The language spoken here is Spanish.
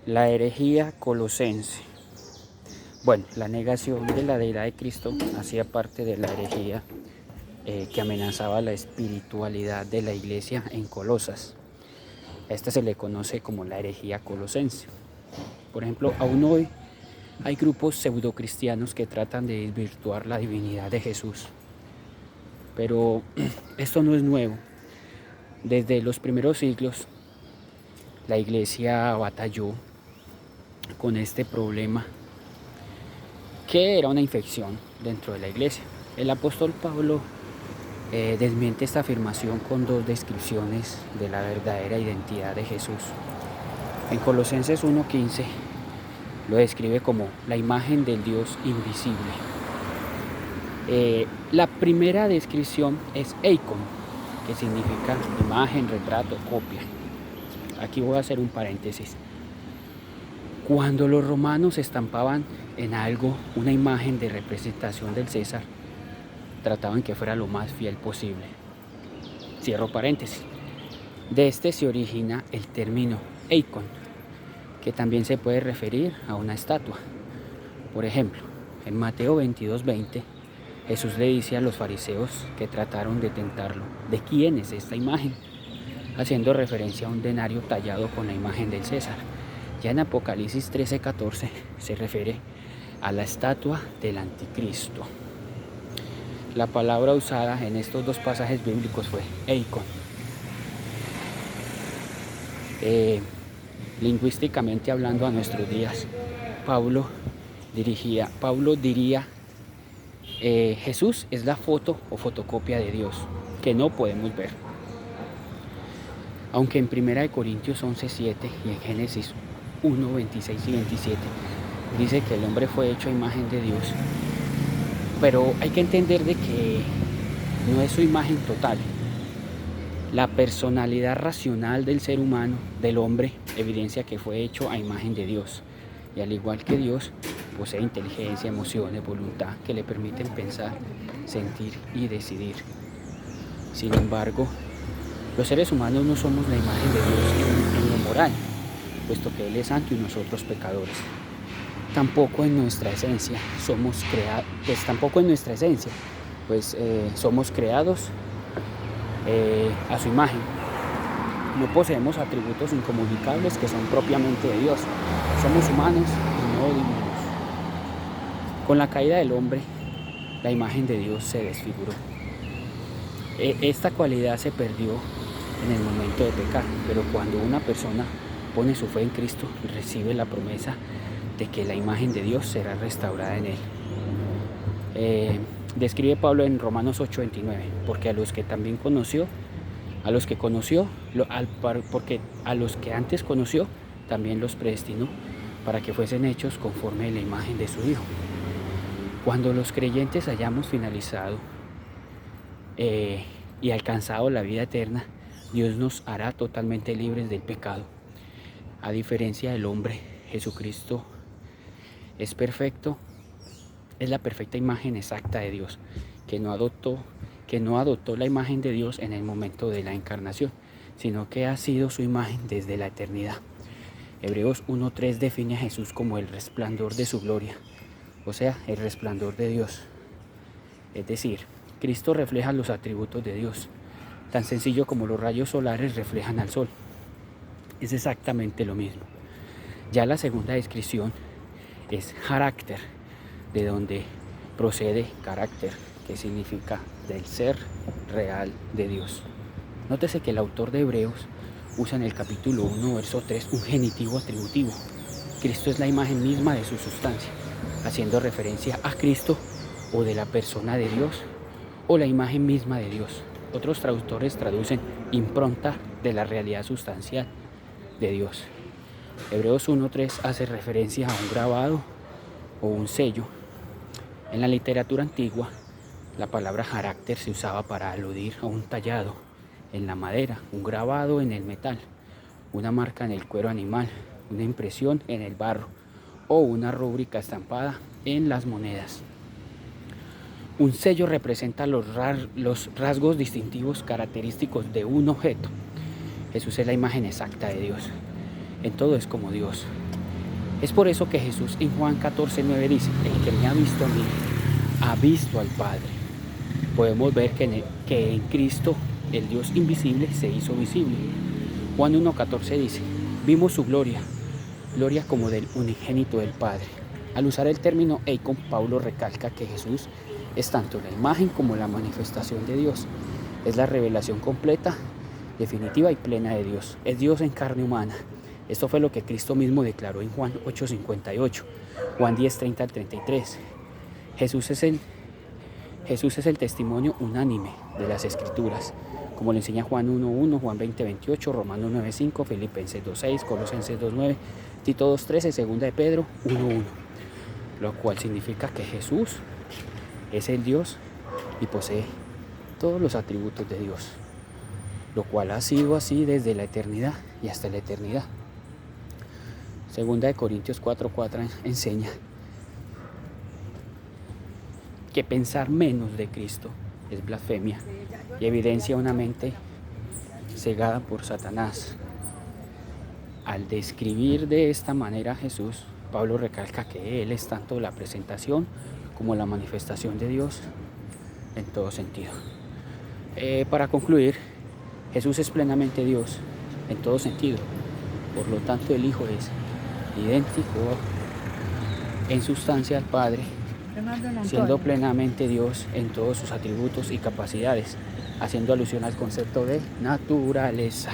La herejía colosense. Bueno, la negación de la deidad de Cristo hacía parte de la herejía que amenazaba la espiritualidad de la iglesia en Colosas. A esta se le conoce como la herejía colosense. Por ejemplo, aún hoy hay grupos pseudocristianos que tratan de desvirtuar la divinidad de Jesús. Pero esto no es nuevo. Desde los primeros siglos, la iglesia batalló con este problema, que era una infección dentro de la iglesia. El apóstol Pablo desmiente esta afirmación con dos descripciones de la verdadera identidad de Jesús. En Colosenses 1:15 lo describe como la imagen del Dios invisible. La primera descripción es eikon, que significa imagen, retrato, copia. Aquí voy a hacer un paréntesis. Cuando los romanos estampaban en algo una imagen de representación del César, trataban que fuera lo más fiel posible. Cierro paréntesis. De este se origina el término eikon, que también se puede referir a una estatua. Por ejemplo, en Mateo 22:20, Jesús le dice a los fariseos que trataron de tentarlo: ¿de quién es esta imagen?, haciendo referencia a un denario tallado con la imagen del César. Ya en Apocalipsis 13:14 se refiere a la estatua del anticristo. La palabra usada en estos dos pasajes bíblicos fue eikon. Lingüísticamente hablando, a nuestros días, Pablo diría, Jesús es la foto o fotocopia de Dios, que no podemos ver. Aunque en 1 Corintios 11:7 y en Génesis 1:26 y 27 dice que el hombre fue hecho a imagen de Dios, pero hay que entender de que no es su imagen total. La personalidad racional del ser humano, del hombre, evidencia que fue hecho a imagen de Dios. Y al igual que Dios, posee inteligencia, emociones, voluntad que le permiten pensar, sentir y decidir. Sin embargo, los seres humanos no somos la imagen de Dios en lo moral, puesto que Él es santo y nosotros pecadores. Tampoco en nuestra esencia somos creados a su imagen. No poseemos atributos incomunicables que son propiamente de Dios. Somos humanos y no divinos. Con la caída del hombre, la imagen de Dios se desfiguró. Esta cualidad se perdió en el momento de pecar, pero cuando una persona pone su fe en Cristo, recibe la promesa de que la imagen de Dios será restaurada en él. Describe Pablo en Romanos 8:29, porque a los que antes conoció, también los predestinó para que fuesen hechos conforme a la imagen de su Hijo. Cuando los creyentes hayamos finalizado y alcanzado la vida eterna, Dios nos hará totalmente libres del pecado. A diferencia del hombre, Jesucristo es perfecto, es la perfecta imagen exacta de Dios, que no adoptó la imagen de Dios en el momento de la encarnación, sino que ha sido su imagen desde la eternidad. Hebreos 1:3 define a Jesús como el resplandor de su gloria, o sea, el resplandor de Dios. Es decir, Cristo refleja los atributos de Dios, tan sencillo como los rayos solares reflejan al sol. Es exactamente lo mismo. Ya la segunda descripción es carácter, de donde procede carácter, que significa del ser real de Dios. Nótese que el autor de Hebreos usa en el capítulo 1, verso 3, un genitivo atributivo. Cristo es la imagen misma de su sustancia, haciendo referencia a Cristo o de la persona de Dios o la imagen misma de Dios. Otros traductores traducen impronta de la realidad sustancial de Dios. Hebreos 1:3 hace referencia a un grabado o un sello. En la literatura antigua, la palabra carácter se usaba para aludir a un tallado en la madera, un grabado en el metal, una marca en el cuero animal, una impresión en el barro o una rúbrica estampada en las monedas. Un sello representa los rasgos distintivos característicos de un objeto. Jesús es la imagen exacta de Dios. En todo es como Dios. Es por eso que Jesús en Juan 14:9 dice, el que me ha visto a mí, ha visto al Padre. Podemos ver que en Cristo el Dios invisible se hizo visible. Juan 1:14 dice, vimos su gloria, gloria como del unigénito del Padre. Al usar el término eikon, Pablo recalca que Jesús es tanto la imagen como la manifestación de Dios. Es la revelación completa, definitiva y plena de Dios. Es Dios en carne humana. Esto fue lo que Cristo mismo declaró en Juan 8:58, Juan 10:30 al 33. Jesús es el testimonio unánime de las Escrituras, como lo enseña Juan 1:1, Juan 20:28, Romanos 9:5, Filipenses 2:6, Colosenses 2:9, Tito 2:13, Segunda de Pedro 1:1, lo cual significa que Jesús es el Dios y posee todos los atributos de Dios, lo cual ha sido así desde la eternidad y hasta la eternidad. Segunda de Corintios 4:4 enseña que pensar menos de Cristo es blasfemia y evidencia una mente cegada por Satanás. Al describir de esta manera a Jesús, Pablo recalca que Él es tanto la presentación como la manifestación de Dios en todo sentido. Para concluir, Jesús es plenamente Dios en todo sentido. Por lo tanto, el Hijo es idéntico en sustancia al Padre, siendo plenamente Dios en todos sus atributos y capacidades, haciendo alusión al concepto de naturaleza.